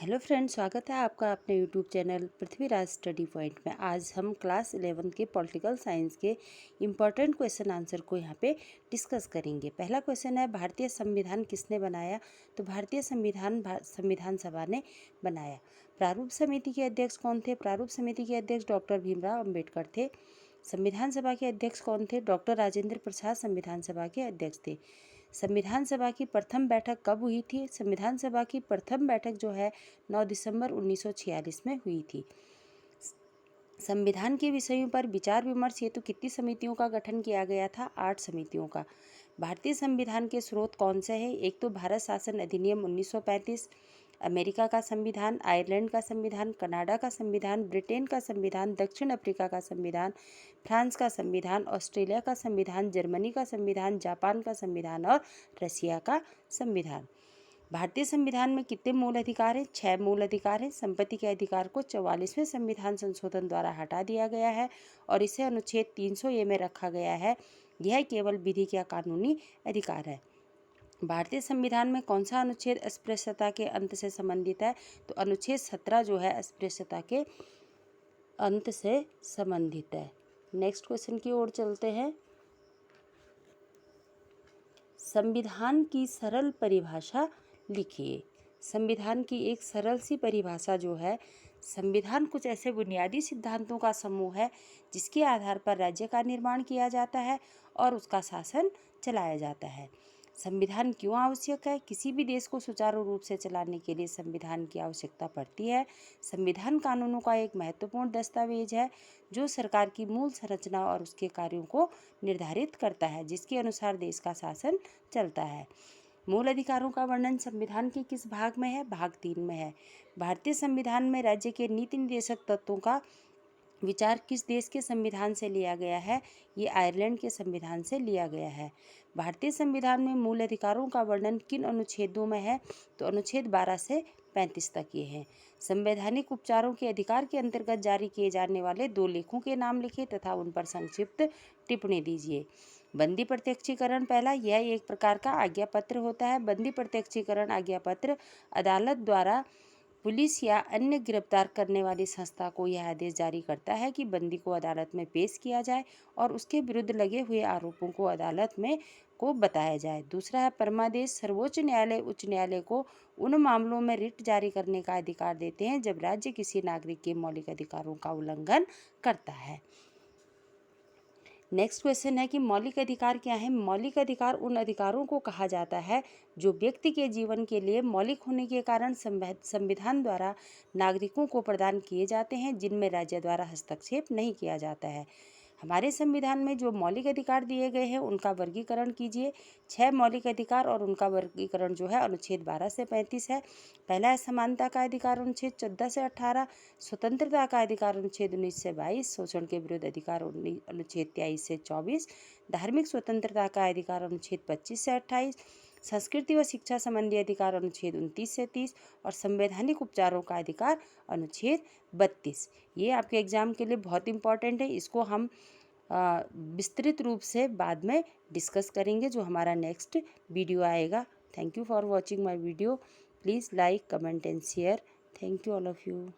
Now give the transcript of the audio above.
Hello friends, स्वागत है आपका अपने YouTube channel Prithviraj study point में। आज हम क्लास 11 के पॉलिटिकल साइंस के इम्पॉर्टेंट क्वेश्चन आंसर को यहाँ पे डिस्कस करेंगे। पहला क्वेश्चन है, भारतीय संविधान किसने बनाया? तो भारतीय संविधान सभा ने बनाया। प्रारूप समिति के अध्यक्ष कौन थे? प्रारूप समिति के अध्यक्ष डॉक्टर भीमराव अम्बेडकर थे। संविधान सभा के अध्यक्ष कौन थे? डॉक्टर राजेंद्र प्रसाद संविधान सभा के अध्यक्ष थे। संविधान सभा की प्रथम बैठक कब हुई थी? संविधान सभा की प्रथम बैठक जो है 9 दिसंबर 1946 में हुई थी। संविधान के विषयों पर विचार विमर्श हेतु कितनी समितियों का गठन किया गया था? 8 समितियों का। भारतीय संविधान के स्रोत कौन से हैं? एक तो भारत शासन अधिनियम 1935, अमेरिका का संविधान, आयरलैंड का संविधान, कनाडा का संविधान, ब्रिटेन का संविधान, दक्षिण अफ्रीका का संविधान, फ्रांस का संविधान, ऑस्ट्रेलिया का संविधान, जर्मनी का संविधान, जापान का संविधान और रसिया का संविधान। भारतीय संविधान में कितने मूल अधिकार हैं? 6 मूल अधिकार हैं। संपत्ति के अधिकार को 44वें संविधान संशोधन द्वारा हटा दिया गया है और इसे अनुच्छेद 300A में रखा गया है। यह केवल विधिक या कानूनी अधिकार है। भारतीय संविधान में कौन सा अनुच्छेद अस्पृश्यता के अंत से संबंधित है? तो अनुच्छेद 17 जो है अस्पृश्यता के अंत से संबंधित है। नेक्स्ट क्वेश्चन की ओर चलते हैं। संविधान की सरल परिभाषा लिखिए। संविधान की एक सरल सी परिभाषा जो है, संविधान कुछ ऐसे बुनियादी सिद्धांतों का समूह है जिसके आधार पर राज्य का निर्माण किया जाता है और उसका शासन चलाया जाता है। संविधान क्यों आवश्यक है? किसी भी देश को सुचारू रूप से चलाने के लिए संविधान की आवश्यकता पड़ती है। संविधान कानूनों का एक महत्वपूर्ण दस्तावेज है जो सरकार की मूल संरचना और उसके कार्यों को निर्धारित करता है, जिसके अनुसार देश का शासन चलता है। मूल अधिकारों का वर्णन संविधान के किस भाग में है? भाग 3 में है। भारतीय संविधान में राज्य के नीति निर्देशक तत्वों का विचार किस देश के संविधान से लिया गया है? ये आयरलैंड के संविधान से लिया गया है। भारतीय संविधान में मूल अधिकारों का वर्णन किन अनुच्छेदों में है? तो अनुच्छेद 12 से 35 तक ये हैं। संवैधानिक उपचारों के अधिकार के अंतर्गत जारी किए जाने वाले 2 लेखों के नाम लिखिए तथा उन पर संक्षिप्त टिप्पणी दीजिए। बंदी प्रत्यक्षीकरण पहला, यह एक प्रकार का आज्ञा पत्र होता है। बंदी प्रत्यक्षीकरण आज्ञा पत्र अदालत द्वारा पुलिस या अन्य गिरफ्तार करने वाली संस्था को यह आदेश जारी करता है कि बंदी को अदालत में पेश किया जाए और उसके विरुद्ध लगे हुए आरोपों को अदालत में को बताया जाए। दूसरा है परमादेश। सर्वोच्च न्यायालय उच्च न्यायालय को उन मामलों में रिट जारी करने का अधिकार देते हैं जब राज्य किसी नागरिक के मौलिक अधिकारों का उल्लंघन करता है। नेक्स्ट क्वेश्चन है कि मौलिक अधिकार क्या है? मौलिक अधिकार उन अधिकारों को कहा जाता है जो व्यक्ति के जीवन के लिए मौलिक होने के कारण संविधान द्वारा नागरिकों को प्रदान किए जाते हैं, जिनमें राज्य द्वारा हस्तक्षेप नहीं किया जाता है। हमारे संविधान में जो मौलिक अधिकार दिए गए हैं उनका वर्गीकरण कीजिए। 6 मौलिक अधिकार और उनका वर्गीकरण जो है अनुच्छेद 12 से 35 है। पहला है समानता का अधिकार अनुच्छेद 14 से 18, स्वतंत्रता का अधिकार अनुच्छेद 19 से 22, शोषण के विरुद्ध अधिकार अनुच्छेद 23 से 24, धार्मिक स्वतंत्रता का अधिकार अनुच्छेद 25 से 28, संस्कृति व शिक्षा संबंधी अधिकार अनुच्छेद 29 से 30 और संवैधानिक उपचारों का अधिकार अनुच्छेद 32। ये आपके एग्जाम के लिए बहुत इंपॉर्टेंट है। इसको हम विस्तृत रूप से बाद में डिस्कस करेंगे जो हमारा नेक्स्ट वीडियो आएगा। Thank you for watching my video. Please like, comment and share. Thank you all of you.